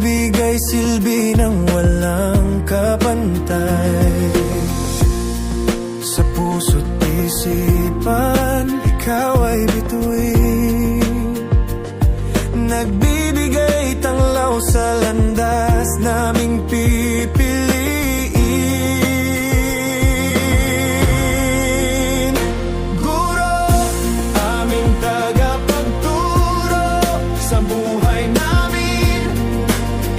nagbibigay silbi ng walang kapantay. Sa puso't isipan, ikaw ay bituin, nagbibigay tanglaw sa landas naming pipiliin. Guro, aming tagapagturo sa buhay namin.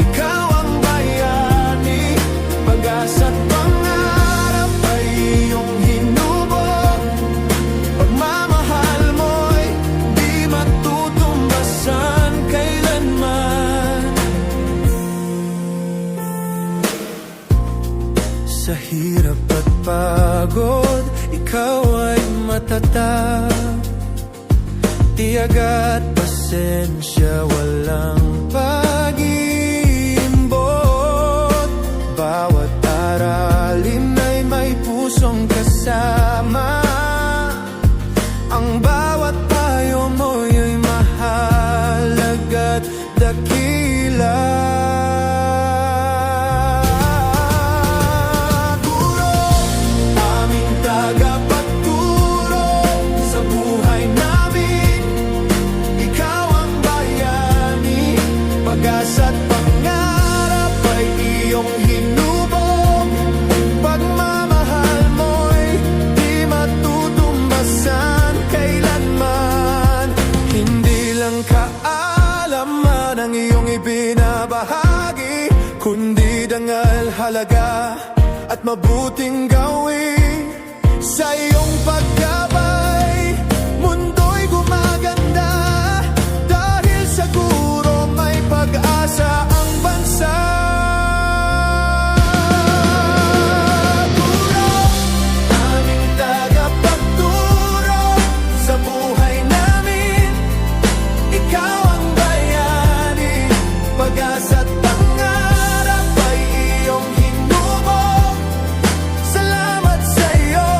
Ikaw ang bayani, pag-asa't pangarap ay iyong hinubog. Pagmamahal mo'y di matutumbasan kailanman. Sa hirap at pagod, ikaw ay matatag. Tiyaga at pasensya, walang pag-iimbot. Bawat aralin ay may pusong kasama. Ang bawat payo mo'y mahalaga at dakila. Guro, aming tagapagturo sa buhay namin. Ikaw ang bayani, pag-asa't pangarap ay iyong hinubog. Pagmamahal mo'y di matutumbasan kailanman. Hindi lang kaalaman ang iyong ibinabahagi, kundi dangal, halaga at mabuting gawin. Sa iyong paggabay, mundo'y gumaganda. Dahil sa guro may pag-asa ang bansa. Guro, aming tagapagturo sa buhay namin. Ikaw ang bayani, pag-asa't pangarap ay iyong hinubog. Salamat sa iyo,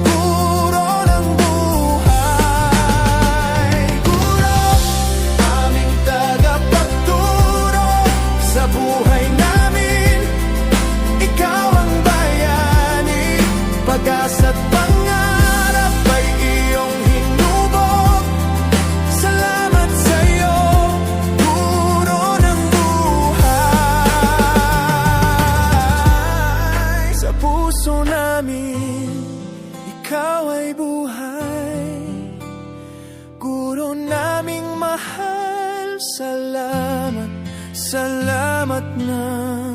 guro ng buhay. Guro, aming tagapagturo sa buhay namin. Ikaw ang bayani, pag-asa't pangarap ay iyong hinubog. Salamat sa iyo, guro ng buhay. Sa puso namin, ikaw ay buhay. Guro naming mahal, salamat, salamat na.